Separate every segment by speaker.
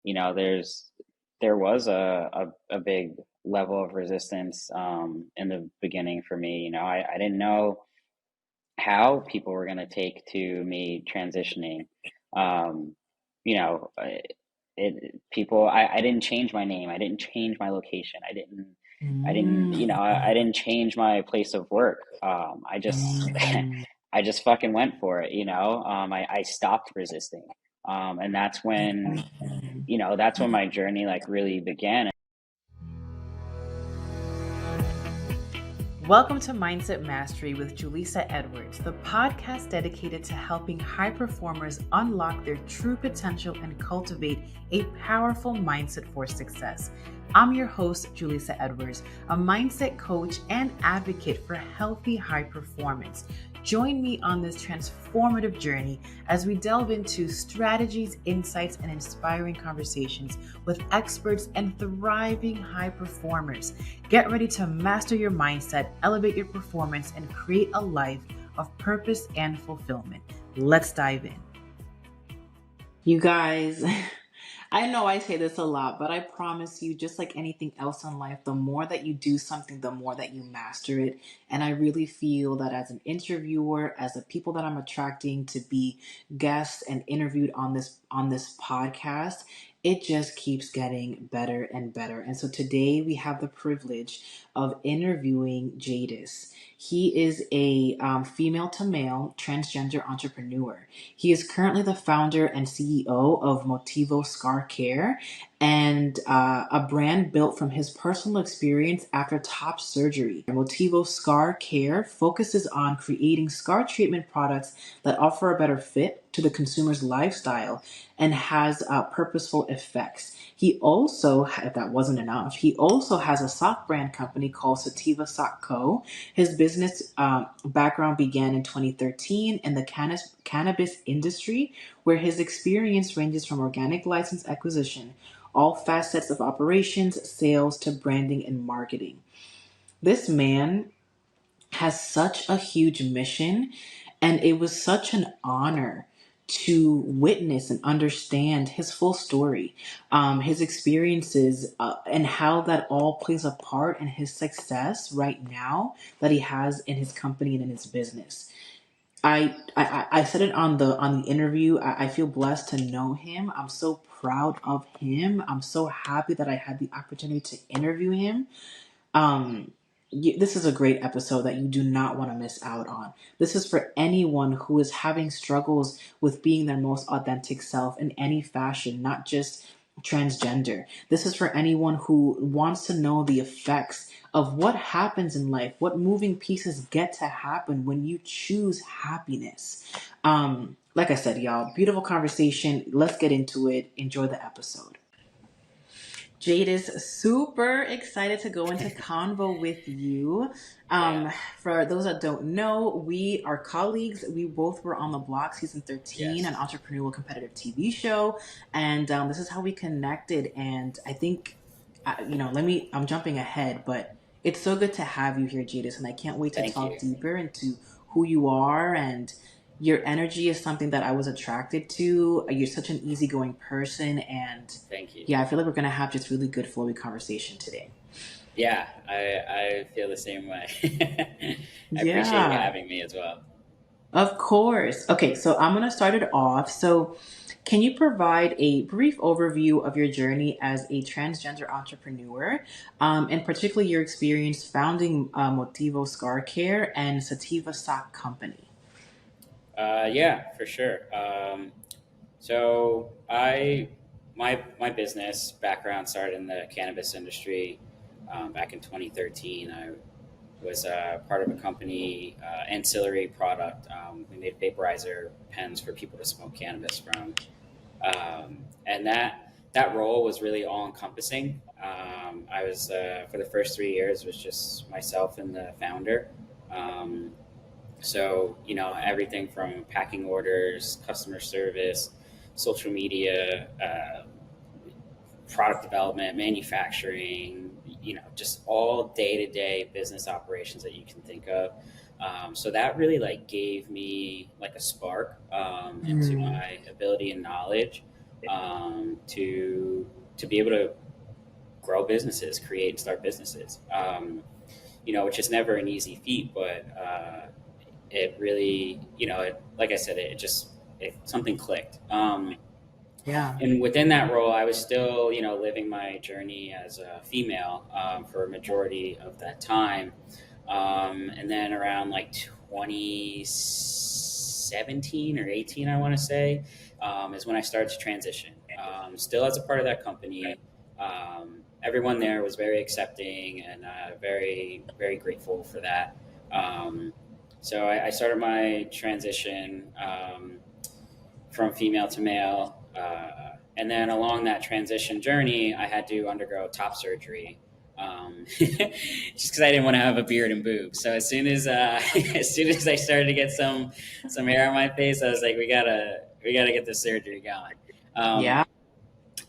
Speaker 1: there was a big level of resistance in the beginning for me. I didn't know how people were going to take to me transitioning. Um, you know, I didn't change my name. I didn't change my location. I
Speaker 2: Mm,
Speaker 1: didn't change my place of work. I just,
Speaker 2: mm,
Speaker 1: I just fucking went for it, I stopped resisting. And
Speaker 2: mm.
Speaker 1: that's when my journey like really began.
Speaker 2: Welcome to Mindset Mastery with Julissa Edwards, the podcast dedicated to helping high performers unlock their true potential and cultivate a powerful mindset for success. I'm your host, Julissa Edwards, a mindset coach and advocate for healthy high performance. Join me on this transformative journey as we delve into strategies, insights, and inspiring conversations with experts and thriving high performers. Get ready to master your mindset, elevate your performance, and create a life of purpose and fulfillment. Let's dive in. You guys, I know I say this a lot, but I promise you, just like anything else in life, the more that you do something, the more that you master it. And I really feel that as an interviewer, as the people that I'm attracting to be guests and interviewed on this podcast, it just keeps getting better and better. And so today we have the privilege of interviewing Jadis. He is a female to male transgender entrepreneur. He is currently the founder and CEO of Motivo Scar Care, and a brand built from his personal experience after top surgery. Motivo Scar Care focuses on creating scar treatment products that offer a better fit to the consumer's lifestyle and has purposeful effects. He also, if that wasn't enough, he also has a sock brand company called Sativa Sock Co. His business background began in 2013 in the cannabis industry, where his experience ranges from organic license acquisition, all facets of operations, sales to branding and marketing. This man has such a huge mission, and it was such an honor to witness and understand his full story, his experiences, and how that all plays a part in his success right now that he has in his company and in his business. I said it on the interview. I feel blessed to know him. I'm so proud of him. I'm so happy that I had the opportunity to interview him. um this is a great episode that you do not want to miss out on. This is for anyone who is having struggles with being their most authentic self in any fashion, not just transgender. This is for anyone who wants to know the effects of what happens in life, what moving pieces get to happen when you choose happiness. Like I said, y'all, beautiful conversation. Let's get into it. Enjoy the episode. Jade is super excited to go into convo with you.
Speaker 1: Yeah.
Speaker 2: Um, for those that don't know, we are colleagues. We both were on the block season 13, an
Speaker 1: Yes.
Speaker 2: entrepreneurial competitive TV show. And this is how we connected. And I think, I'm jumping ahead, but it's so good to have you here, Jadis. And I can't wait to
Speaker 1: Thank
Speaker 2: talk
Speaker 1: you.
Speaker 2: deeper into who you are, and your energy is something that I was attracted to. You're such an easygoing person, and
Speaker 1: Thank you.
Speaker 2: yeah, I feel like we're gonna have just really good flowy conversation today.
Speaker 1: Yeah, I feel the same way. I appreciate you
Speaker 2: Yeah,
Speaker 1: having me as well.
Speaker 2: of course. Okay, so I'm gonna start it off. So, can you provide a brief overview of your journey as a transgender entrepreneur, and particularly your experience founding Motivo Scar Care and Sativa Sock Company?
Speaker 1: Yeah, for sure. So my business background started in the cannabis industry back in 2013. I was part of a company, ancillary product. We made vaporizer pens for people to smoke cannabis from, and that role was really all encompassing. I was for the first 3 years was just myself and the founder. Um, so, everything from packing orders, customer service, social media, product development, manufacturing, just all day to day business operations that you can think of. So that really like gave me like a spark into
Speaker 2: Mm,
Speaker 1: my ability and knowledge. to be able to grow businesses, create and start businesses. Which is never an easy feat, but it really, like I said, something clicked.
Speaker 2: Yeah.
Speaker 1: And within that role, I was still, living my journey as a female for a majority of that time. And then around like 2017 or 18, I want to say, is when I started to transition. Still as a part of that company. Everyone there was very accepting and very, very grateful for that. So I started my transition from female to male. And then along that transition journey, I had to undergo top surgery, just because I didn't want to have a beard and boobs. So as soon as as soon as I started to get some hair on my face, I was like, we gotta get this surgery going.
Speaker 2: Yeah.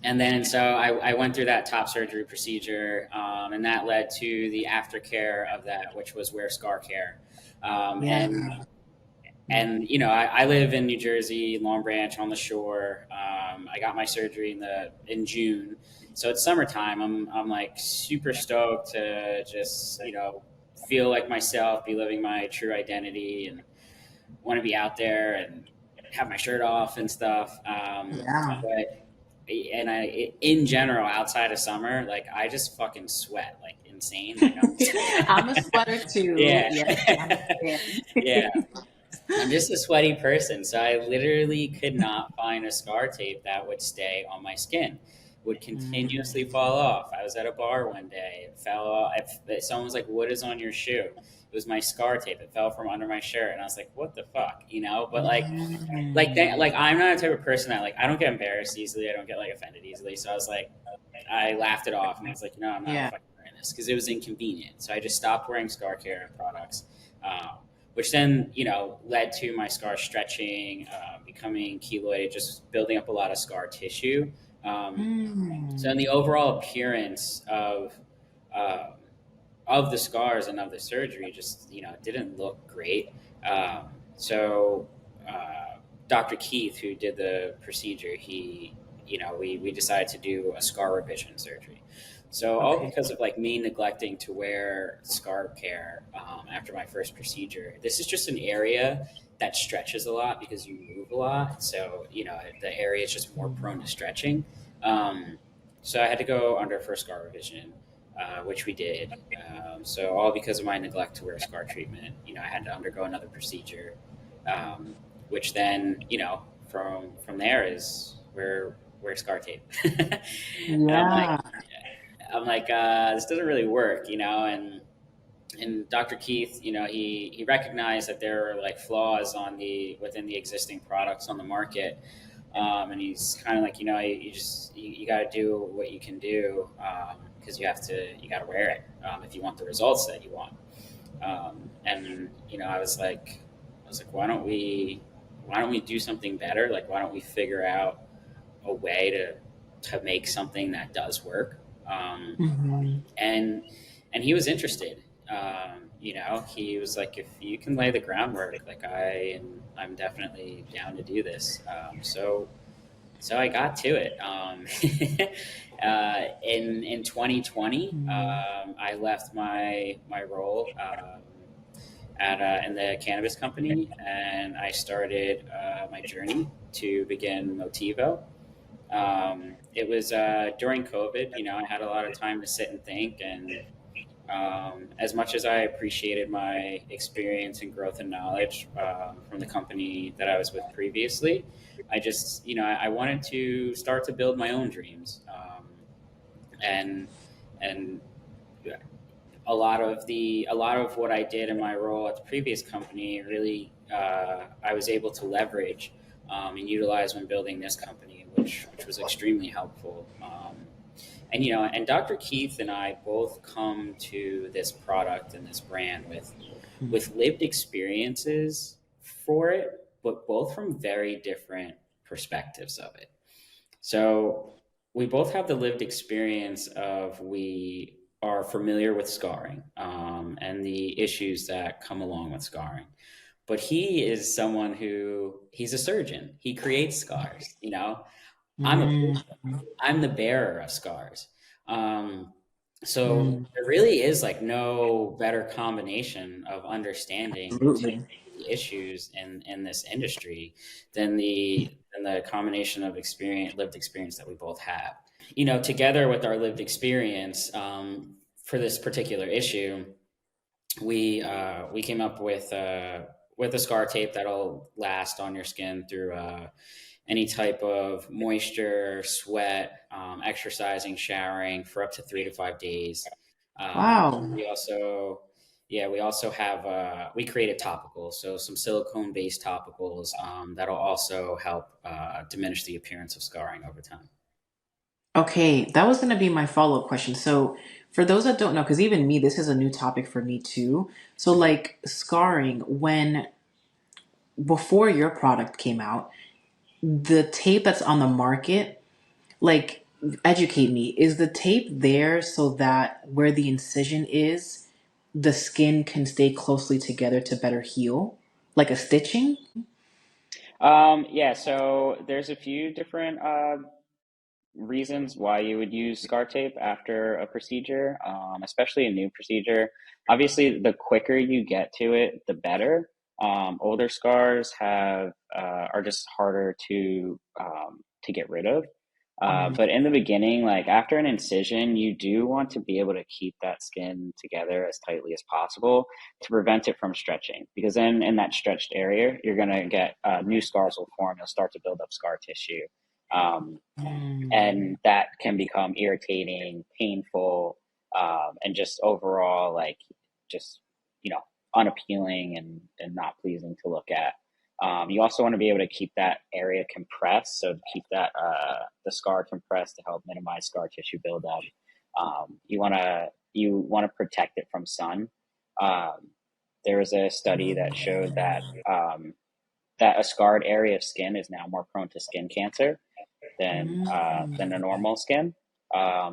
Speaker 1: And then so I went through that top surgery procedure, and that led to the aftercare of that, which was wear scar care.
Speaker 2: Yeah.
Speaker 1: And I live in New Jersey, Long Branch on the shore. I got my surgery in June, so it's summertime. I'm like super stoked to just feel like myself, be living my true identity, and want to be out there and have my shirt off and stuff.
Speaker 2: Yeah.
Speaker 1: But in general, outside of summer, like I just fucking sweat like insane. Like,
Speaker 2: I'm a sweater too.
Speaker 1: yeah,
Speaker 2: Yes,
Speaker 1: yeah. I'm just a sweaty person, so I literally could not find a scar tape that would stay on my skin. Would continuously fall off. I was at a bar one day, it fell off. Someone was like, "What is on your shoe?" It was my scar tape. It fell from under my shirt, and I was like, "What the fuck?" But like I'm not a type of person that like I don't get embarrassed easily. I don't get like offended easily. So I was like, I laughed it off, and I was like, "No, I'm not fucking wearing this," because it was inconvenient. So I just stopped wearing scar care products. Which then, led to my scar stretching, becoming keloid, just building up a lot of scar tissue. So in the overall appearance of the scars and of the surgery, just didn't look great. So Dr. Keith, who did the procedure, we decided to do a scar revision surgery. So all because of like me neglecting to wear scar care after my first procedure. This is just an area that stretches a lot because you move a lot. So the area is just more prone to stretching. So I had to go under for scar revision, which we did. So all because of my neglect to wear scar treatment, I had to undergo another procedure, which then from there is where scar tape.
Speaker 2: Yeah.
Speaker 1: I'm like, this doesn't really work, and Dr. Keith, he recognized that there were like flaws within the existing products on the market. And he's kind of like, you got to do what you can do, because you got to wear it, if you want the results that you want. And I was like, why don't we do something better? Like, why don't we figure out a way to make something that does work? And he was interested. He was like, if you can lay the groundwork, like I'm definitely down to do this. So I got to it. In 2020, I left my role in the cannabis company, and I started my journey to begin Motivo. It was during COVID. I had a lot of time to sit and think, and as much as I appreciated my experience and growth and knowledge from the company that I was with previously, I just, I wanted to start to build my own dreams. And a lot of what I did in my role at the previous company, really, I was able to leverage and utilize when building this company, which was extremely helpful. And Dr. Keith and I both come to this product and this brand with lived experiences for it, but both from very different perspectives of it. So we both have the lived experience of we are familiar with scarring, and the issues that come along with scarring. But he is someone he's a surgeon. He creates scars, I'm a
Speaker 2: Mm,
Speaker 1: I'm the bearer of scars. Um, so
Speaker 2: mm,
Speaker 1: there really is like no better combination of understanding
Speaker 2: absolutely.
Speaker 1: the issues in this industry than the combination of lived experience that we both have. You know, together with our lived experience for this particular issue, we came up with a scar tape that'll last on your skin through any type of moisture, sweat, exercising, showering for up to 3 to 5 days.
Speaker 2: Wow.
Speaker 1: We also, yeah, we also have we created topicals, so some silicone-based topicals that'll also help diminish the appearance of scarring over time.
Speaker 2: Okay, that was going to be my follow-up question. So, for those that don't know, because even me, this is a new topic for me too. So,
Speaker 1: Mhm.
Speaker 2: like scarring, when before your product came out, the tape that's on the market, like, educate me, is the tape there so that where the incision is, the skin can stay closely together to better heal? Like a stitching?
Speaker 1: Yeah, so there's a few different reasons why you would use scar tape after a procedure, especially a new procedure. Obviously, the quicker you get to it, the better. Older scars are just harder to get rid of.
Speaker 2: Mm,
Speaker 1: But in the beginning, like after an incision, you do want to be able to keep that skin together as tightly as possible to prevent it from stretching. Because then in that stretched area, you're going to get new scars will form. You'll start to build up scar tissue. Um,
Speaker 2: mm,
Speaker 1: and that can become irritating, painful, and just overall like just you know unappealing and not pleasing to look at. You also want to be able to keep that area compressed, so to keep the scar compressed to help minimize scar tissue buildup. You want to protect it from sun. Um, there was a study that showed that a scarred area of skin is now more prone to skin cancer than a
Speaker 2: mm.
Speaker 1: normal skin.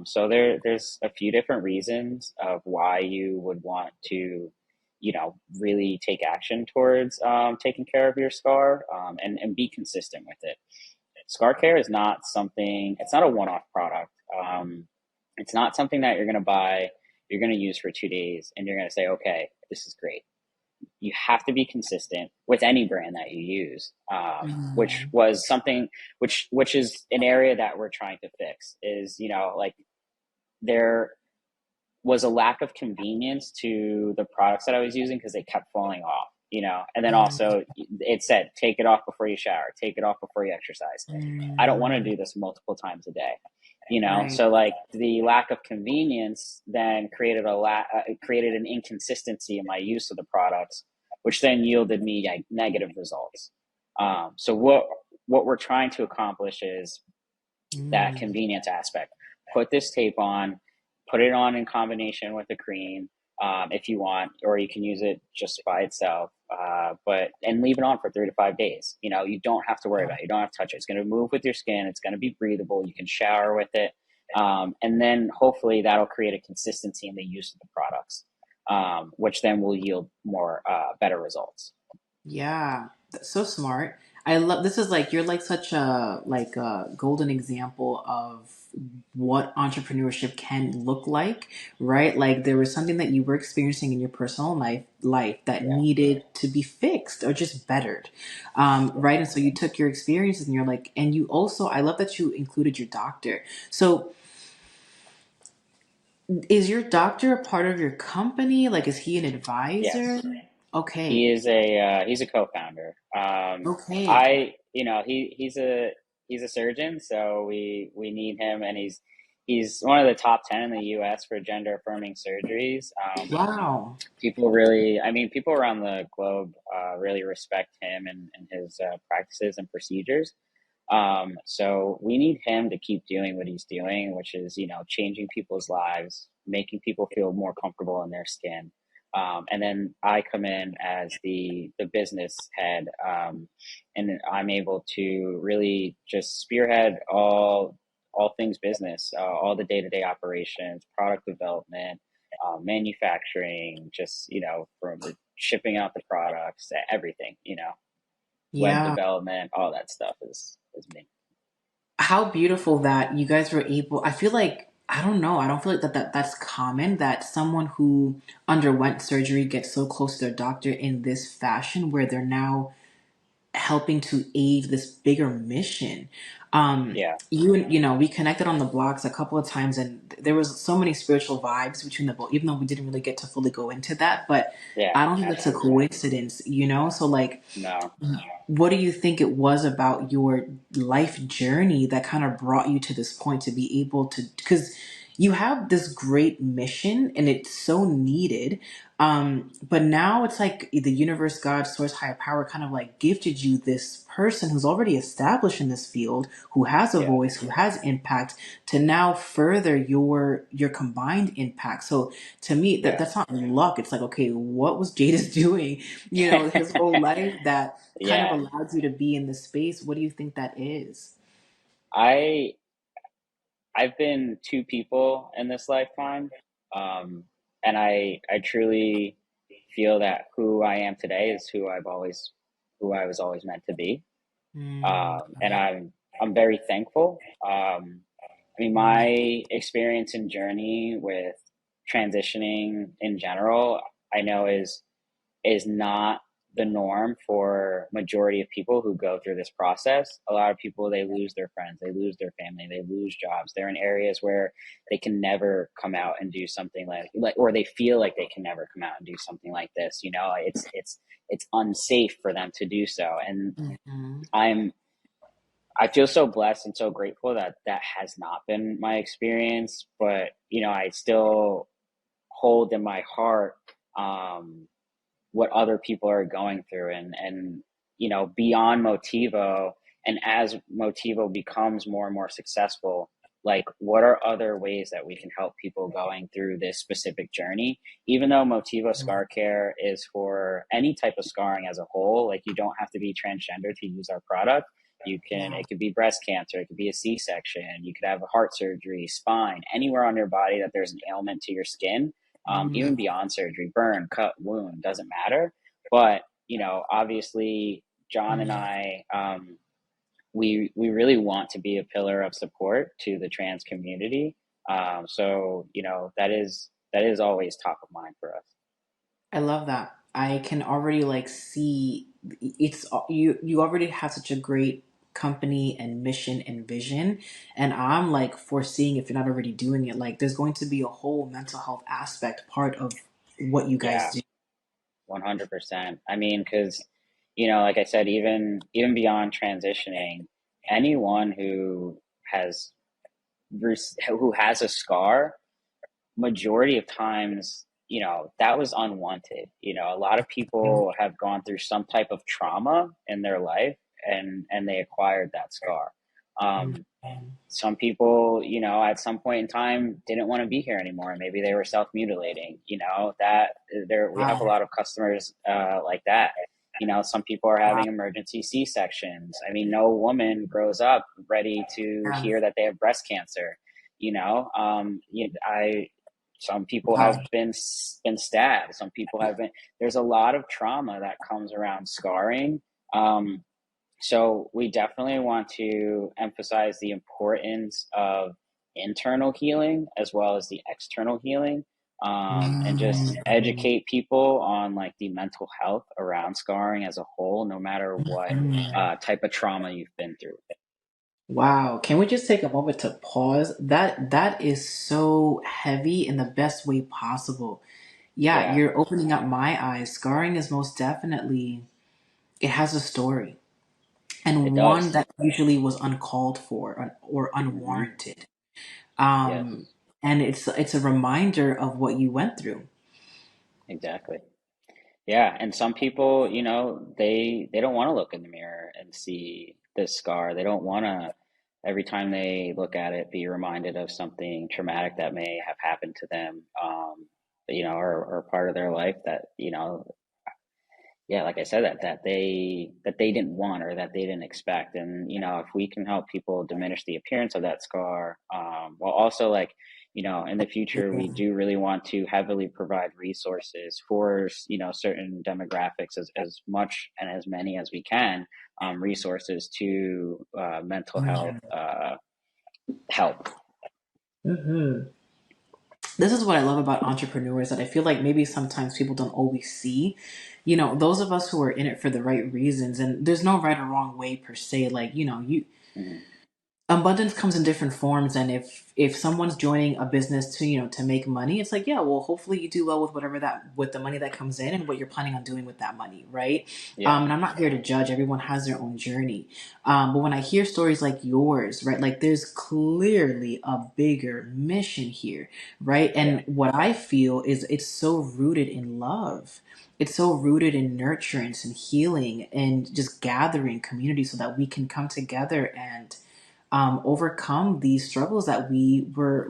Speaker 1: So there's a few different reasons of why you would want to, really take action towards taking care of your scar and be consistent with it. Scar care is not something. It's not a one-off product. It's not something that you're going to buy, you're going to use for 2 days, and you're going to say, okay, this is great. You have to be consistent with any brand that you use, which
Speaker 2: Mm,
Speaker 1: was something which is an area that we're trying to fix. Is like there was a lack of convenience to the products that I was using because they kept falling off. And then
Speaker 2: mm,
Speaker 1: also it said take it off before you shower, take it off before you exercise. I don't want to
Speaker 2: mm.
Speaker 1: do this multiple times a day.
Speaker 2: Right.
Speaker 1: So like the lack of convenience then created an inconsistency in my use of the products, which then yielded me like negative results. So what we're trying to accomplish is that
Speaker 2: Mm.
Speaker 1: convenience aspect. Put this tape on, put it on in combination with a cream if you want, or you can use it just by itself. And leave it on for 3 to 5 days. You don't have to worry about it. You don't have to touch it. It's going to move with your skin. It's going to be breathable. You can shower with it, and then hopefully that'll create a consistency in the use of the products, which then will yield more better results.
Speaker 2: Yeah, that's so smart. I love this is like you're like such a golden example of what entrepreneurship can look like, right? Like there was something that you were experiencing in your personal life that
Speaker 1: Yeah.
Speaker 2: needed to be fixed or just bettered. Right? And so you took your experiences and you're like, and you also I love that you included your doctor. So is your doctor a part of your company? Like is he an advisor?
Speaker 1: Yes.
Speaker 2: Okay.
Speaker 1: He's a co-founder.
Speaker 2: Okay.
Speaker 1: He's a surgeon, so we need him, and he's one of the top 10 in the U.S. for gender affirming surgeries.
Speaker 2: Wow.
Speaker 1: People around the globe really respect him and his practices and procedures. So we need him to keep doing what he's doing, which is, changing people's lives, making people feel more comfortable in their skin. And then I come in as the business head, and I'm able to really just spearhead all things business, all the day to day operations, product development, manufacturing, just from the shipping out the products, everything, web
Speaker 2: Yeah.
Speaker 1: development, all that stuff is me.
Speaker 2: How beautiful that you guys were able. I feel like, I don't know, I don't feel like that's common, that someone who underwent surgery gets so close to their doctor in this fashion where they're now helping to aid this bigger mission.
Speaker 1: Yeah,
Speaker 2: We connected on the blocks a couple of times, and there was so many spiritual vibes between the both, even though we didn't really get to fully go into that. But
Speaker 1: yeah,
Speaker 2: I don't think that's a
Speaker 1: absolutely.
Speaker 2: coincidence. So like,
Speaker 1: No.
Speaker 2: what do you think it was about your life journey that kind of brought you to this point to be able to, because you have this great mission and it's so needed, but now it's like the universe, God, source, higher power kind of like gifted you this person who's already established in this field, who has a
Speaker 1: Yeah.
Speaker 2: voice, who has impact, to now further your combined impact. So to me,
Speaker 1: Yeah.
Speaker 2: that's not luck. It's like, okay, what was Jadis doing, his whole life, that kind of
Speaker 1: Yeah.
Speaker 2: allowed you to be in this space? What do you think that is?
Speaker 1: I I've been two people in this lifetime. And I truly feel that who I am today is who I was always meant to be. And I'm very thankful. I mean,
Speaker 2: Mm,
Speaker 1: my experience and journey with transitioning in general, I know is not the norm for majority of people who go through this process. A lot of people, they lose their friends, they lose their family, they lose jobs. They're in areas where they can never come out and do something like or they feel like they can never come out and do something like this. It's unsafe for them to do so. And
Speaker 2: mhm,
Speaker 1: I'm I feel so blessed and so grateful that that has not been my experience, but I still hold in my heart um what other people are going through, and beyond Motivo, and as Motivo becomes more and more successful, like what are other ways that we can help people going through this specific journey? Even though Motivo Scar Care is for any type of scarring as a whole, like you don't have to be transgender to use our product.
Speaker 2: yeah.
Speaker 1: It could be breast cancer, it could be a C-section, you could have a heart surgery, spine, anywhere on your body that there's an ailment to your skin,
Speaker 2: Mm,
Speaker 1: even beyond surgery, burn, cut, wound, doesn't matter. But obviously, John and
Speaker 2: mm.
Speaker 1: I, we really want to be a pillar of support to the trans community. So that is always top of mind for us.
Speaker 2: I love that. I can already like see, it's you already have such a great company and mission and vision, and I'm like foreseeing, if you're not already doing it, like there's going to be a whole mental health aspect part of what you guys
Speaker 1: Yeah,
Speaker 2: do.
Speaker 1: 100%. I mean, because like I said, even beyond transitioning, anyone has who has a scar, majority of times, that was unwanted. A lot of people have gone through some type of trauma in their life, and they acquired that scar.
Speaker 2: Mm,
Speaker 1: Um, some people, at some point in time didn't want to be here anymore. Maybe they were self-mutilating, that there, we have a
Speaker 2: wow.
Speaker 1: lot of customers like that. Some people are having emergency C-sections. I mean, no woman grows up ready to
Speaker 2: Yeah.
Speaker 1: hear that they have breast cancer. I some people
Speaker 2: Wow.
Speaker 1: have been stabbed. Some people have been. There's a lot of trauma that comes around scarring. Um, so we definitely want to emphasize the importance of internal healing as well as the external healing, and just
Speaker 2: Mm,
Speaker 1: educate people on like the mental health around scarring as a whole, no matter what
Speaker 2: mm.
Speaker 1: type of trauma you've been through.
Speaker 2: Wow. Can we just take a moment to pause? That is so heavy in the best way possible. Yeah,
Speaker 1: Yeah,
Speaker 2: you're opening up my eyes. Scarring is most definitely, it has a story,
Speaker 1: it
Speaker 2: and one
Speaker 1: does.
Speaker 2: that usually was uncalled for or
Speaker 1: Hmm.
Speaker 2: unwarranted.
Speaker 1: Yes,
Speaker 2: Um, and it's a reminder of what you went through.
Speaker 1: exactly. Yeah, and some people, they don't want to look in the mirror and see this scar. They don't want to, every time they look at it, be reminded of something traumatic that may have happened to them, or part of their life that, yeah, like I said, that they didn't want or that they didn't expect. And if we can help people diminish the appearance of that scar, while also like in the future, we do really want to heavily provide resources for, certain demographics, as much and as many as we can, resources to mental health help.
Speaker 2: Mm-hmm. This is what I love about entrepreneurs that I feel like maybe sometimes people don't always see. Those of us who are in it for the right reasons, and there's no right or wrong way per se. Like, you
Speaker 1: Mhm.
Speaker 2: abundance comes in different forms, and if someone's joining a business to to make money, it's like, yeah, well, hopefully you do well with whatever that with the money that comes in and what you're planning on doing with that money, right?
Speaker 1: Yeah,
Speaker 2: And I'm not here to judge. Everyone has their own journey. But when I hear stories like yours, right, like there's clearly a bigger mission here, right?
Speaker 1: yeah,
Speaker 2: And what I feel is it's so rooted in love. It's so rooted in nurturance and healing and just gathering community so that we can come together and overcome these struggles that we were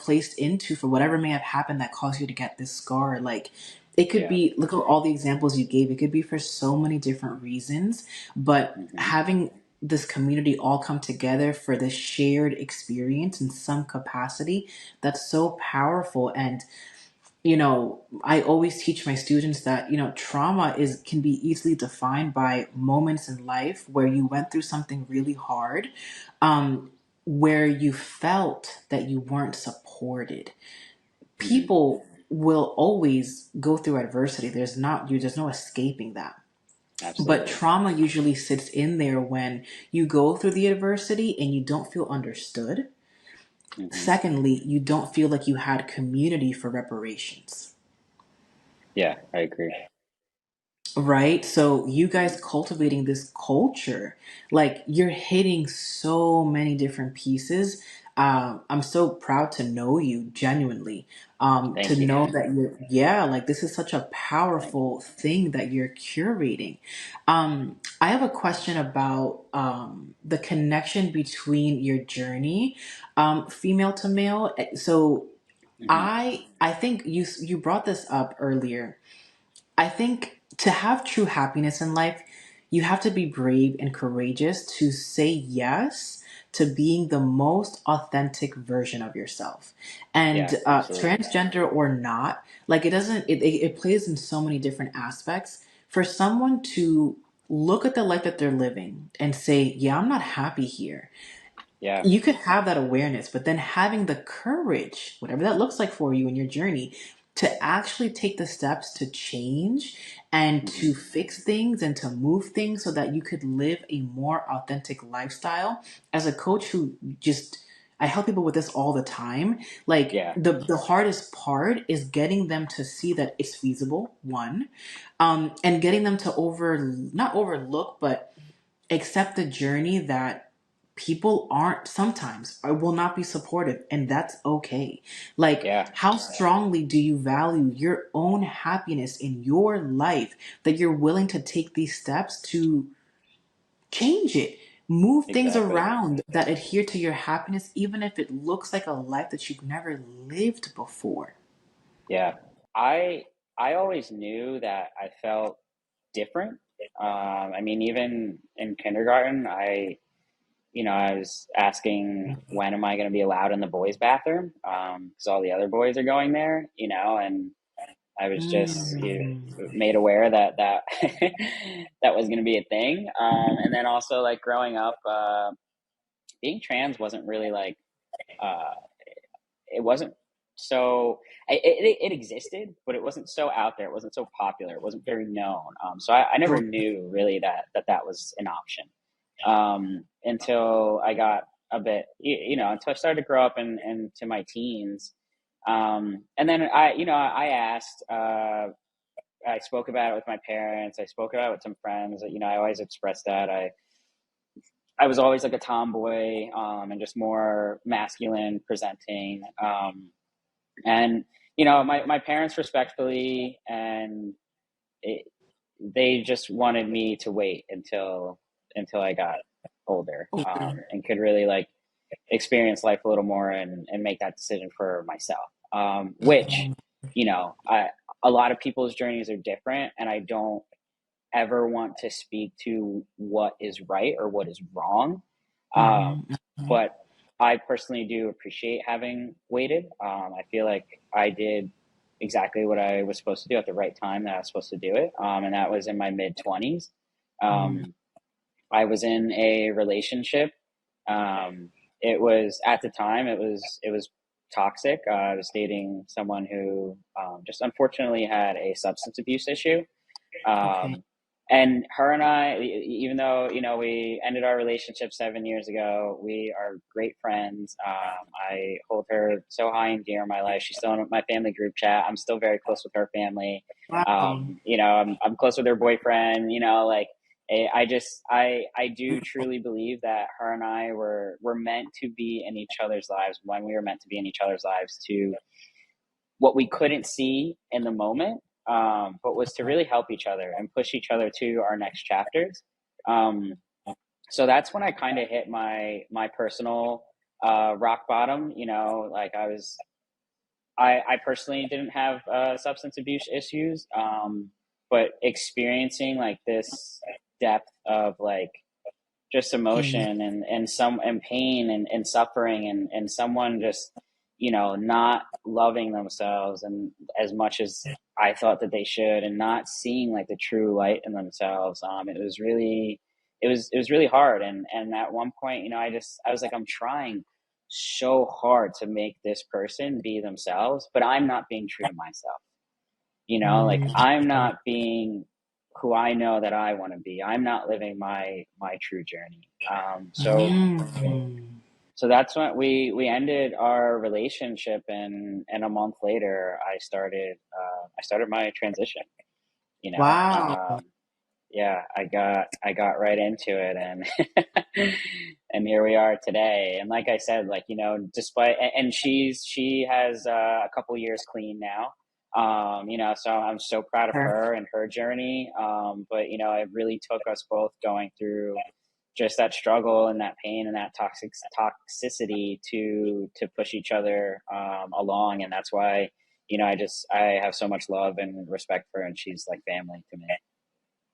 Speaker 2: placed into for whatever may have happened that caused you to get this scar. Like, it could
Speaker 1: yeah.
Speaker 2: be, look at all the examples you gave, it could be for so many different reasons, but
Speaker 1: Hmm.
Speaker 2: having this community all come together for this shared experience in some capacity, that's so powerful. And I always teach my students that, trauma is can be easily defined by moments in life where you went through something really hard, um, where you felt that you weren't supported.
Speaker 1: Hmm.
Speaker 2: People will always go through adversity. There's no escaping that. But
Speaker 1: Absolutely.
Speaker 2: trauma usually sits in there when you go through the adversity and you don't feel understood.
Speaker 1: Hmm.
Speaker 2: Secondly, you don't feel like you had community for reparations.
Speaker 1: Yeah, I agree.
Speaker 2: Right? So you guys cultivating this culture, like you're hitting so many different pieces. I'm so proud to know you genuinely. To
Speaker 1: Thank you.
Speaker 2: know that yeah, like this is such a powerful thing that you're curating. I have a question about the connection between your journey, female to male. So
Speaker 1: Hmm.
Speaker 2: I think you brought this up earlier. I think to have true happiness in life, you have to be brave and courageous to say yes to being the most authentic version of yourself. And
Speaker 1: Yeah, absolutely.
Speaker 2: transgender or not, like it plays in so many different aspects. For someone to look at the life that they're living and say, yeah, I'm not happy here,
Speaker 1: Yeah.
Speaker 2: you could have that awareness, but then having the courage, whatever that looks like for you in your journey, to actually take the steps to change and
Speaker 1: Hmm.
Speaker 2: to fix things and to move things so that you could live a more authentic lifestyle. As a coach who just I help people with this all the time. Like
Speaker 1: Yeah,
Speaker 2: the hardest part is getting them to see that it's feasible, one, and getting them to not overlook, but accept the journey that people aren't sometimes or will not be supportive, and that's okay. Like,
Speaker 1: yeah,
Speaker 2: how strongly do you value your own happiness in your life that you're willing to take these steps to change it, move things
Speaker 1: exactly.
Speaker 2: around that adhere to your happiness, even if it looks like a life that you've never lived before?
Speaker 1: Yeah. I I always knew that I felt different. I mean, even in kindergarten, I was asking when am I going to be allowed in the boys' bathroom? Because all the other boys are going there, and I was just
Speaker 2: Mm.
Speaker 1: made aware that that was going to be a thing. And then also, like, growing up, being trans wasn't really like uh, it wasn't so it existed, but it wasn't so out there. It wasn't so popular. It wasn't very known. So I never knew really that was an option, until I got a bit, until I started to grow up and into my teens. And then I asked, I spoke about it with my parents. I spoke about it with some friends. I always expressed that I was always like a tomboy, and just more masculine presenting. And my parents respectfully, and it, they just wanted me to wait until I got older, and could really like experience life a little more, and make that decision for myself. Which, I a lot of people's journeys are different, and I don't ever want to speak to what is right or what is wrong. Um,
Speaker 2: Mhm.
Speaker 1: but I personally do appreciate having waited. I feel like I did exactly what I was supposed to do at the right time that I was supposed to do it. And that was in my mid 20s.
Speaker 2: Mm.
Speaker 1: Um, I was in a relationship. Um, it was at the time it was toxic. I was dating someone who just unfortunately had a substance abuse issue.
Speaker 2: Okay.
Speaker 1: Um, and her and I, even though, we ended our relationship 7 years ago, we are great friends. I hold her so high and dear in my life. She's still in my family group chat. I'm still very close with her family.
Speaker 2: Wow.
Speaker 1: I'm close with her boyfriend, like, I do truly believe that her and I were meant to be in each other's lives when we were meant to be in each other's lives, to what we couldn't see in the moment, but was to really help each other and push each other to our next chapters. Um, so that's when I kind of hit my personal rock bottom. Like I personally didn't have substance abuse issues, but experiencing like this depth of like just
Speaker 2: Pain.
Speaker 1: emotion and pain and suffering and someone just not loving themselves and as much as I thought that they should, and not seeing like the true light in themselves. It was really hard, and at one point, I was like, I'm trying so hard to make this person be themselves, but I'm not being true to myself. Like,
Speaker 2: Mm.
Speaker 1: I'm not being who I know that I want to be. I'm not living my true journey.
Speaker 2: Mm.
Speaker 1: So that's when we ended our relationship, and a month later I started my transition. You know,
Speaker 2: Wow.
Speaker 1: um, yeah, I got right into it, and and here we are today. And like I said, like, despite, and she has a couple years clean now. So I'm so proud of
Speaker 2: Her.
Speaker 1: her and her journey. But it really took us both going through just that struggle and that pain and that toxicity to push each other along. And that's why I have so much love and respect for her, and she's like family to me.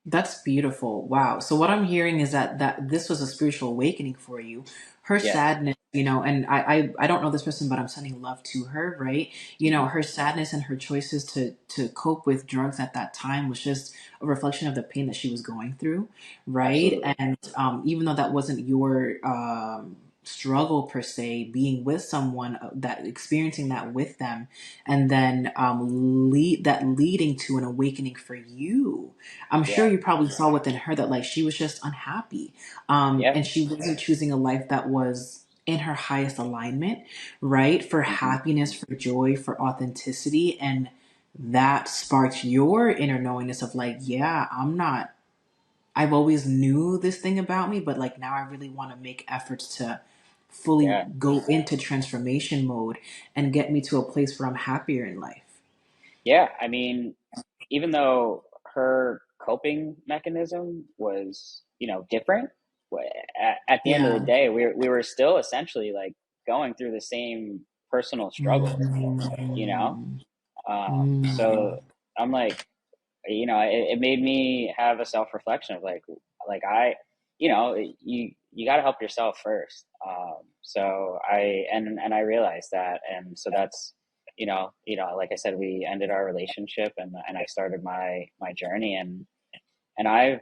Speaker 2: That's beautiful. Wow. So what I'm hearing is that this was a spiritual awakening for you. Her
Speaker 1: Yes,
Speaker 2: sadness, and I don't know this person, but I'm sending love to her, right?
Speaker 1: hmm
Speaker 2: Her sadness and her choices to cope with drugs at that time was just a reflection of the pain that she was going through, right?
Speaker 1: absolutely.
Speaker 2: And even though that wasn't your struggle per se, being with someone that experiencing that with them, and then leading to an awakening for you. I'm sure
Speaker 1: Yeah,
Speaker 2: you probably saw within her that like she was just unhappy.
Speaker 1: yeah,
Speaker 2: And she wasn't choosing a life that was in her highest alignment, right? For
Speaker 1: hmm
Speaker 2: happiness, for joy, for authenticity. And that sparked your inner knowingness of like, yeah, I've always knew this thing about me, but like now I really want to make efforts to fully
Speaker 1: yeah.
Speaker 2: go into transformation mode and get me to a place where I'm happier in life.
Speaker 1: Yeah, I mean, even though her coping mechanism was, different, at the end of the
Speaker 2: Yeah.
Speaker 1: day, we were still essentially like going through the same personal struggles, you know?
Speaker 2: Mm.
Speaker 1: So
Speaker 2: Mm.
Speaker 1: I'm like, it made me have a self reflection of like you got to help yourself first. So I realized that, and so that's like I said, we ended our relationship, and I started my journey, and I've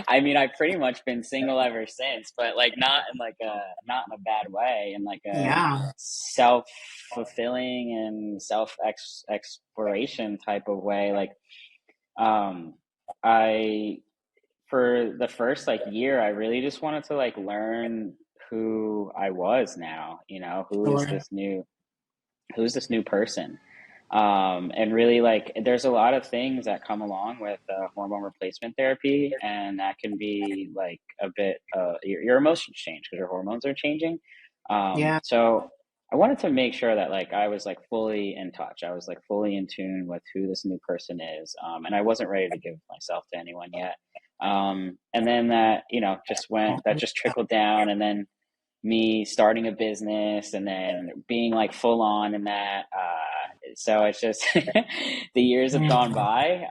Speaker 1: I mean, I've pretty much been single ever since, but like not in a bad way, in like a
Speaker 2: Yeah.
Speaker 1: self fulfilling and self exploration type of way. Like, um, I for the first like year, I really just wanted to like learn who I was now.
Speaker 2: Sure.
Speaker 1: Who's this new person, and really, like, there's a lot of things that come along with hormone replacement therapy, and that can be like a bit your emotions change because your hormones are changing.
Speaker 2: Yeah.
Speaker 1: So I wanted to make sure that like I was like fully in touch. I was like fully in tune with who this new person is, and I wasn't ready to give myself to anyone yet. And then that just trickled down, and then me starting a business, and then being like full on in that. So it's just the years have gone
Speaker 2: Mm.
Speaker 1: by.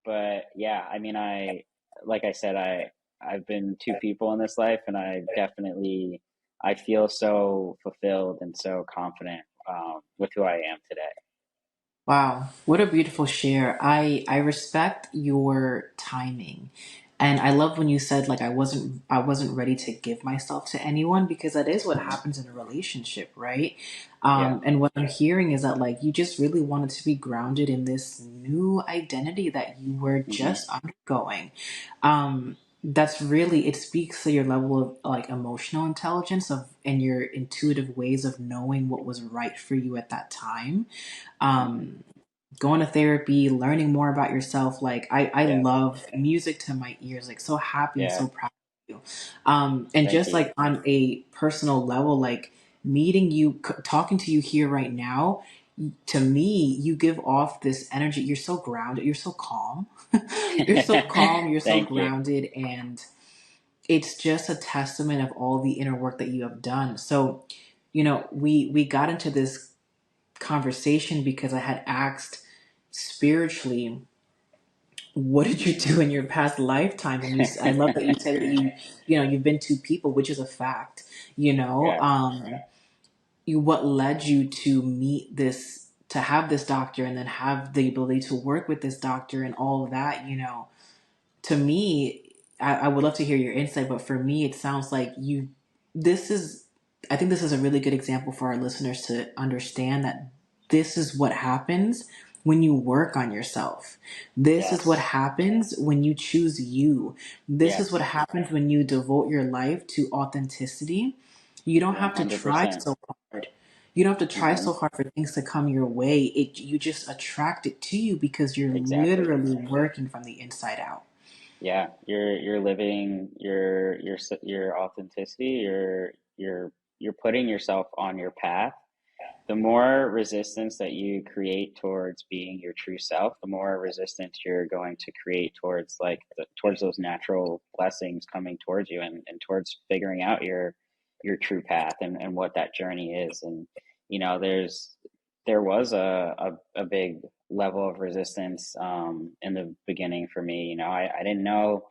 Speaker 1: But yeah, I mean, like I said, I've been two people in this life, and I definitely I feel so fulfilled and so confident with who I am today.
Speaker 2: Wow, what a beautiful share. I respect your timing. And I love when you said like I wasn't ready to give myself to anyone, because that is what
Speaker 1: Hmm.
Speaker 2: happens in a relationship, right?
Speaker 1: Yeah.
Speaker 2: And what I'm hearing is that like you just really wanted to be grounded in this new identity that you were
Speaker 1: Hmm.
Speaker 2: just undergoing. That's really, it speaks to your level of like emotional intelligence of and your intuitive ways of knowing what was right for you at that time.
Speaker 1: Hmm.
Speaker 2: Um, Going to therapy, learning more about yourself. Like I
Speaker 1: Yeah.
Speaker 2: love music to my ears. Like so happy and
Speaker 1: Yeah.
Speaker 2: so proud of you. And
Speaker 1: Thank
Speaker 2: just
Speaker 1: you.
Speaker 2: like on a personal level, like meeting you, talking to you here right now, to me, you give off this energy. You're so grounded. You're so calm. You're so calm. You're so
Speaker 1: Thank you.
Speaker 2: grounded, and it's just a testament of all the inner work that you have done. So, we got into this conversation because I had asked spiritually, what did you do in your past lifetime? And I love that you said that you've been two people, which is a fact. You know,
Speaker 1: Yeah.
Speaker 2: what led you to meet this, to have this doctor, and then have the ability to work with this doctor and all of that. To me, I would love to hear your insight, but for me, it sounds like this is, I think this is a really good example for our listeners to understand that this is what happens when you work on yourself. This is what
Speaker 1: Yes.
Speaker 2: happens when you choose you. This is what
Speaker 1: Yes.
Speaker 2: happens when you devote your life to authenticity. You don't have to try
Speaker 1: 100%.
Speaker 2: so hard. You don't have to try
Speaker 1: Hmm.
Speaker 2: so hard for things to come your way. You just attract it to you because you're
Speaker 1: Exactly.
Speaker 2: literally working from the inside out.
Speaker 1: Yeah. You're living your authenticity. You're putting yourself on your path. The more resistance that you create towards being your true self, the more resistance you're going to create towards towards those natural blessings coming towards you, and towards figuring out your true path, and what that journey is. And there was a big level of resistance in the beginning for me. I didn't know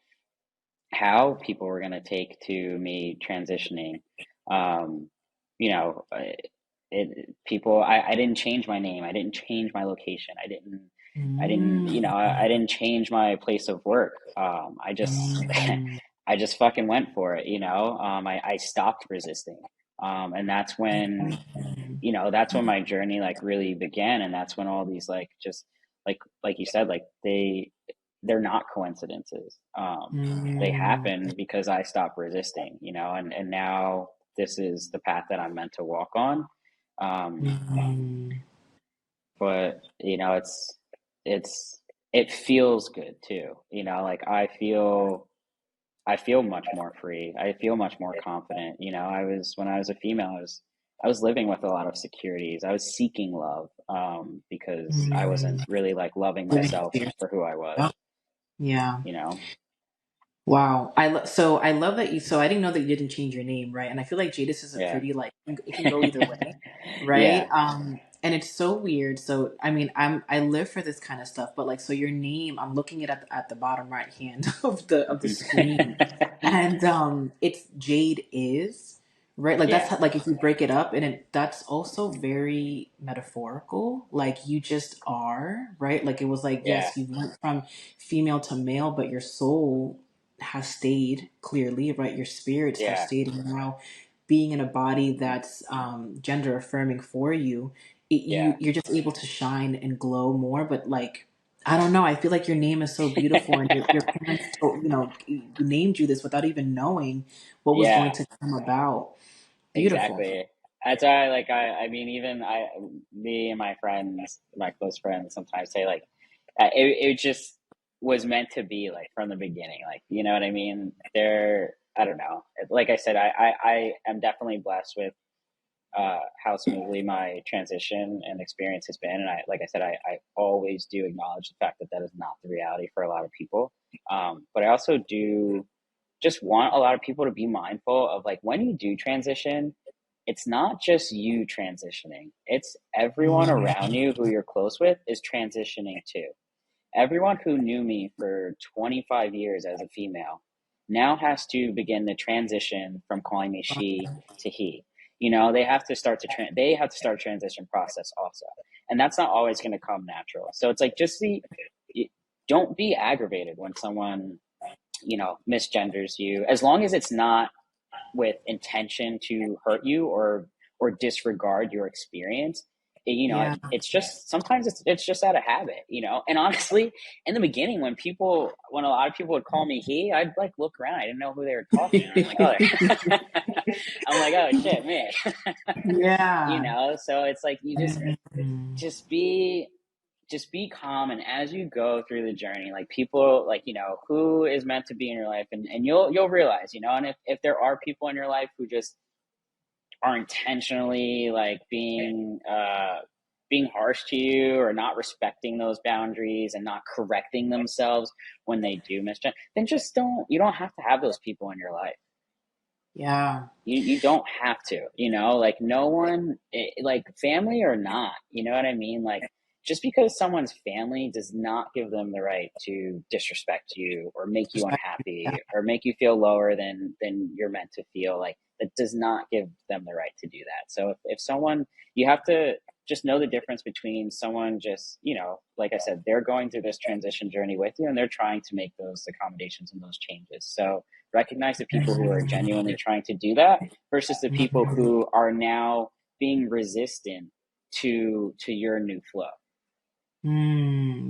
Speaker 1: how people were going to take to me transitioning. Um, you know, people. I didn't change my name. I didn't change my location.
Speaker 2: Mm,
Speaker 1: I didn't change my place of work. I just,
Speaker 2: mm,
Speaker 1: I just fucking went for it. I stopped resisting. And that's when my journey like really began. And that's when all these just like you said, like they're not coincidences. They
Speaker 2: mm,
Speaker 1: happen because I stopped resisting, and now this is the path that I'm meant to walk on. Um,
Speaker 2: mm.
Speaker 1: but it's it feels good too. Like I feel much more free. I feel much more confident. When I was a female, I was living with a lot of securities. I was seeking love, because I wasn't
Speaker 2: Mm.
Speaker 1: really like loving
Speaker 2: Living
Speaker 1: myself
Speaker 2: into
Speaker 1: for who I was,
Speaker 2: yourself. Yeah.
Speaker 1: you know?
Speaker 2: Wow. So I love that so I didn't know that you didn't change your name, right? And I feel like Jadis is a
Speaker 1: Yeah.
Speaker 2: pretty like it can go either way, right?
Speaker 1: Yeah.
Speaker 2: And it's so weird. So I mean, I live for this kind of stuff, but like so your name, I'm looking at the bottom right hand of the screen, and it's Jade is, right? Like that's
Speaker 1: Yeah.
Speaker 2: how, like if you break it up, and that's also very metaphorical. Like you just are, right? Like it was like
Speaker 1: Yeah.
Speaker 2: yes, you went from female to male, but your soul has stayed clearly, right? Your spirits have
Speaker 1: Yeah.
Speaker 2: stayed, and now being in a body that's gender affirming for you,
Speaker 1: Yeah.
Speaker 2: you're just able to shine and glow more. But like, I don't know, I feel like your name is so beautiful, and your parents, named you this without even knowing what was going
Speaker 1: Yeah.
Speaker 2: to come about. Beautiful.
Speaker 1: Exactly. That's why, like, I mean, even me and my friends, my close friends, sometimes say like, it just was meant to be, like, from the beginning. Like, you know what I mean? I don't know. Like I said, I am definitely blessed with how smoothly my transition and experience has been. And like I said, I always do acknowledge the fact that that is not the reality for a lot of people. But I also do just want a lot of people to be mindful of, like, when you do transition, it's not just you transitioning, it's everyone around
Speaker 2: Mm,
Speaker 1: you who you're close with is transitioning too. Everyone who knew me for 25 years as a female now has to begin the transition from calling me she to he. You know, they have to start they have to start a transition process also, and that's not always going to come natural. So it's like, just don't be aggravated when someone, you know, misgenders you, as long as it's not with intention to hurt you or disregard your experience. You know,
Speaker 2: Yeah.
Speaker 1: it's just, sometimes it's just out of habit, you know. And honestly, in the beginning, when a lot of people would call me he, I'd like look around, I didn't know who they were talking to. I'm like, oh, I'm like, oh shit, man. You
Speaker 2: Yeah.
Speaker 1: know, so it's like, you
Speaker 2: Mhm.
Speaker 1: just be just be calm, and as you go through the journey, like, people, like, you know, who is meant to be in your life, and you'll realize, you know. And if there are people in your life who just are intentionally like being harsh to you, or not respecting those boundaries and not correcting themselves when they do misjudge, then just you don't have to have those people in your life.
Speaker 2: Yeah.
Speaker 1: You don't have to, you know, like, no one, like, family or not, you know what I mean? Like, just because someone's family does not give them the right to disrespect you, or make you
Speaker 2: Yeah.
Speaker 1: unhappy, or make you feel lower than you're meant to feel. Like, that does not give them the right to do that. So if someone, you have to just know the difference between someone, just, you know, like I said, they're going through this transition journey with you, and they're trying to make those accommodations and those changes. So recognize the people who are genuinely trying to do that, versus the people who are now being resistant to your new flow.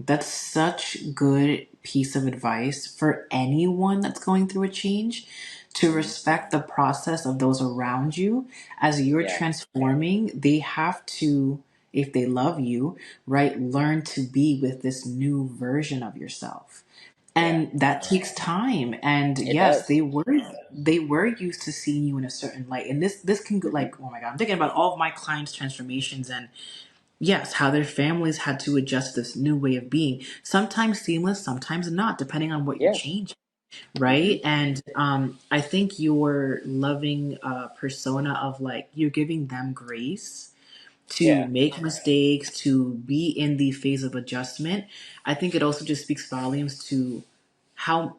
Speaker 2: That's such good piece of advice for anyone that's going through a change, to
Speaker 1: Mm-hmm.
Speaker 2: respect the process of those around you as you're
Speaker 1: Yeah,
Speaker 2: transforming. They have to, if they love you, right, learn to be with this new version of yourself.
Speaker 1: yeah,
Speaker 2: And that takes time. And
Speaker 1: it
Speaker 2: yes,
Speaker 1: does.
Speaker 2: they were used to seeing you in a certain light. And this can go like, oh my God, I'm thinking about all of my clients' transformations, and yes, how their families had to adjust this new way of being. Sometimes seamless, sometimes not, depending on what you're
Speaker 1: Yeah.
Speaker 2: changing,
Speaker 1: Mm-hmm.
Speaker 2: right? And I think your loving persona of like, you're giving them grace to
Speaker 1: Yeah,
Speaker 2: make mistakes, to be in the phase of adjustment. I think it also just speaks volumes to how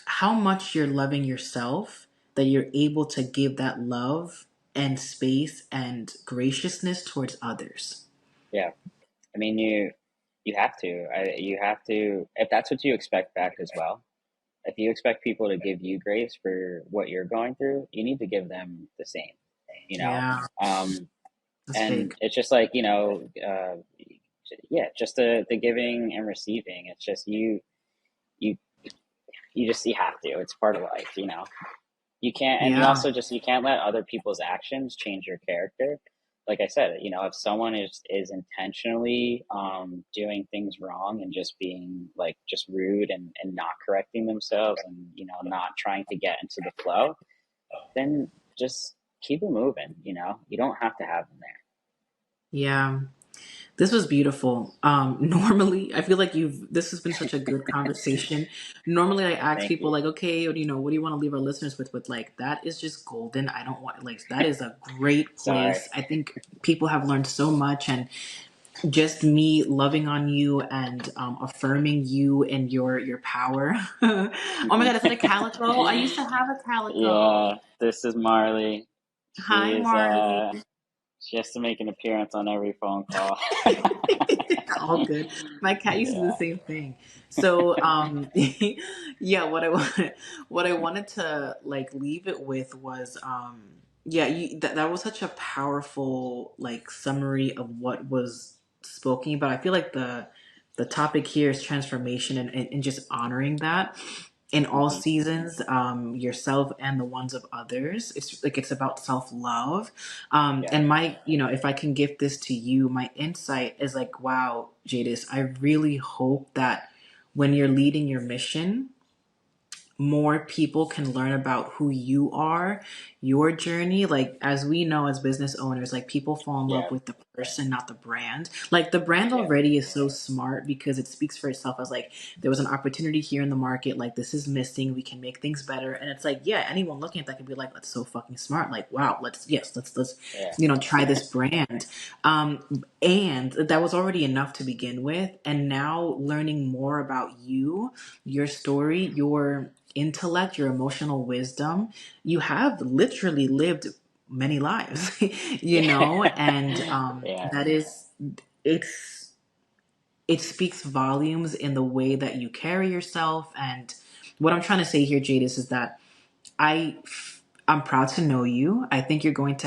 Speaker 2: how much you're loving yourself, that you're able to give that love and space and graciousness towards others.
Speaker 1: yeah. I mean, you have to. You have to, if that's what you expect back as well. If you expect people to give you grace for what you're going through, you need to give them the same. You know,
Speaker 2: Yeah,
Speaker 1: um,
Speaker 2: that's
Speaker 1: and
Speaker 2: big.
Speaker 1: it's just like, you know, yeah, just the giving and receiving. It's just you you have to. It's part of life, you know. You can't, and you
Speaker 2: Yeah.
Speaker 1: also just, you can't let other people's actions change your character. Like I said, you know, if someone is intentionally doing things wrong, and just being like, just rude, and not correcting themselves, and, you know, not trying to get into the flow, then just keep it moving. You know, you don't have to have them there.
Speaker 2: Yeah. This was beautiful. Normally, I feel like this has been such a good conversation. Normally, I ask
Speaker 1: Thank
Speaker 2: people
Speaker 1: you.
Speaker 2: like, okay, what do you want to leave our listeners with? With like, that is just golden. I don't want, like, that is a great
Speaker 1: Sorry.
Speaker 2: place. I think people have learned so much, and just me loving on you and affirming you and your power. Oh my God, is that a calico? I used to have a calico.
Speaker 1: Yeah, this is Marley. She
Speaker 2: Hi,
Speaker 1: is
Speaker 2: Marley.
Speaker 1: she has to make an appearance on every phone call.
Speaker 2: All good. My cat used to do the
Speaker 1: Yeah.
Speaker 2: same thing. So, yeah, what I wanted to like leave it with was, yeah, that was such a powerful like summary of what was spoken about. I feel like the topic here is transformation, and just honoring that in all
Speaker 1: Hmm.
Speaker 2: seasons, yourself and the ones of others. It's like, it's about self-love.
Speaker 1: Yeah.
Speaker 2: And if I can give this to you, my insight is like, wow, Jadis, I really hope that when you're leading your mission, more people can learn about who you are, your journey, like as we know as business owners, like people fall in love
Speaker 1: Yeah.
Speaker 2: with the person, not the brand. Like the brand
Speaker 1: Yeah.
Speaker 2: already is so smart because it speaks for itself as like there was an opportunity here in the market, like this is missing, we can make things better. And it's like, yeah, anyone looking at that could be like, that's so fucking smart. Like, wow, let's
Speaker 1: Yeah.
Speaker 2: try this brand. And that was already enough to begin with. And now learning more about you, your story, your intellect, your emotional wisdom, you have literally lived many lives, and
Speaker 1: Yeah.
Speaker 2: that is, it's, it speaks volumes in the way that you carry yourself. And what I'm trying to say here, Jadis, is that I I'm proud to know you. I think you're
Speaker 1: Thank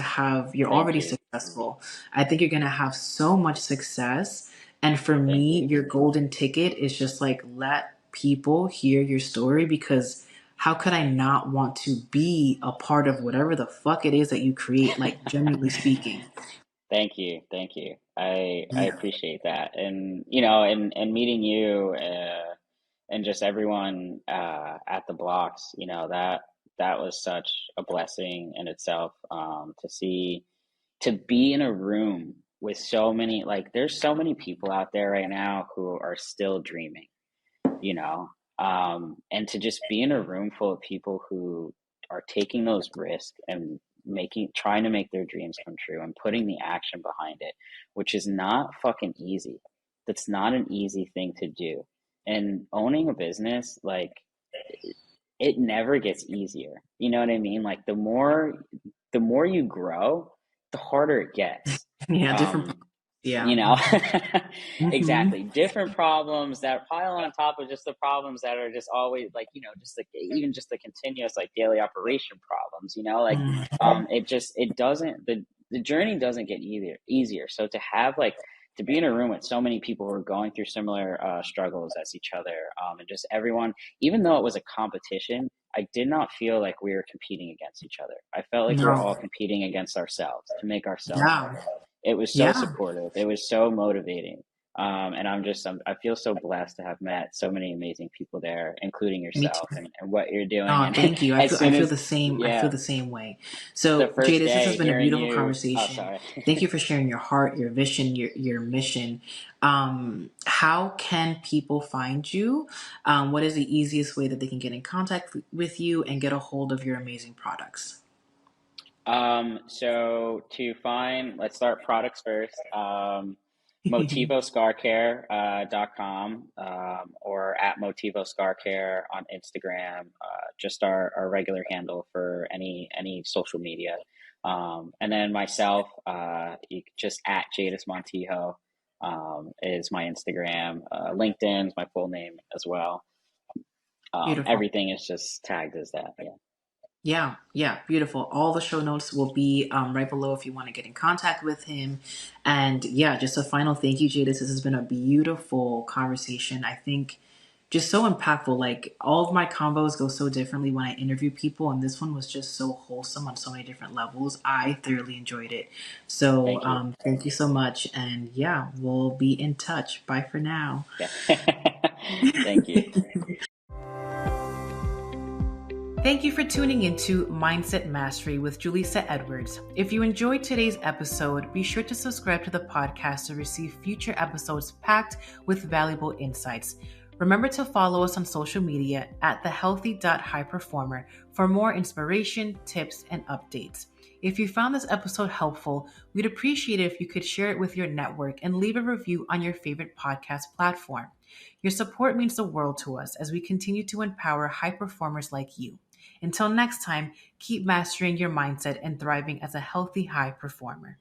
Speaker 2: already
Speaker 1: you.
Speaker 2: successful. I think you're going to have so much success. And for
Speaker 1: Thank
Speaker 2: me,
Speaker 1: you.
Speaker 2: your golden ticket is just like let people hear your story, because how could I not want to be a part of whatever the fuck it is that you create, like genuinely speaking.
Speaker 1: Thank you. Thank you. I
Speaker 2: Yeah.
Speaker 1: appreciate that. And and meeting you and just everyone at the blocks, that was such a blessing in itself, to be in a room with so many, like there's so many people out there right now who are still dreaming, you know, and to just be in a room full of people who are taking those risks and trying to make their dreams come true and putting the action behind it, which is not fucking easy. That's not an easy thing to do. And owning a business, like it never gets easier. You know what I mean? Like the more you grow, the harder it gets.
Speaker 2: Yeah, different.
Speaker 1: Um,
Speaker 2: Yeah.
Speaker 1: you know,
Speaker 2: Hmm.
Speaker 1: exactly. Different problems that pile on top of just the problems that are just always like, just like even just the continuous like daily operation problems, like
Speaker 2: Hmm.
Speaker 1: it doesn't the journey doesn't get easier. So to be in a room with so many people who are going through similar struggles as each other, and just everyone, even though it was a competition, I did not feel like we were competing against each other. I felt like we were
Speaker 2: No.
Speaker 1: all competing against ourselves to make ourselves
Speaker 2: Yeah.
Speaker 1: better. It was so
Speaker 2: Yeah.
Speaker 1: supportive. It was so motivating. And I feel so blessed to have met so many amazing people there, including
Speaker 2: Me
Speaker 1: yourself
Speaker 2: too.
Speaker 1: and what you're doing.
Speaker 2: Oh,
Speaker 1: And
Speaker 2: thank you.
Speaker 1: as
Speaker 2: I
Speaker 1: soon
Speaker 2: feel
Speaker 1: as,
Speaker 2: the same. I feel
Speaker 1: yeah,
Speaker 2: the same way.
Speaker 1: the
Speaker 2: So,
Speaker 1: first
Speaker 2: Jadis, this has
Speaker 1: day
Speaker 2: been a
Speaker 1: hearing
Speaker 2: beautiful
Speaker 1: you, oh,
Speaker 2: conversation.
Speaker 1: sorry.
Speaker 2: Thank you for sharing your heart, your vision, your mission. How can people find you? What is the easiest way that they can get in contact with you and get a hold of your amazing products?
Speaker 1: So let's start products first. Motivo Scar Care, .com, or at Motivo Scar Care on Instagram, just our regular handle for any social media. And then myself, just at Jadis Montijo, is my Instagram. LinkedIn is my full name as well.
Speaker 2: Beautiful.
Speaker 1: Everything is just tagged as that. Yeah.
Speaker 2: Yeah, yeah, beautiful. All the show notes will be right below if you want to get in contact with him. And yeah, just a final thank you, Jadis. This has been a beautiful conversation. I think just so impactful. Like all of my combos go so differently when I interview people, and this one was just so wholesome on so many different levels. I thoroughly enjoyed it. So
Speaker 1: Thank you.
Speaker 2: thank you so much. And yeah, we'll be in touch. Bye for now.
Speaker 1: Yeah. Thank you.
Speaker 2: Thank you for tuning into Mindset Mastery with Julissa Edwards. If you enjoyed today's episode, be sure to subscribe to the podcast to receive future episodes packed with valuable insights. Remember to follow us on social media at thehealthy.highperformer for more inspiration, tips, and updates. If you found this episode helpful, we'd appreciate it if you could share it with your network and leave a review on your favorite podcast platform. Your support means the world to us as we continue to empower high performers like you. Until next time, keep mastering your mindset and thriving as a healthy high performer.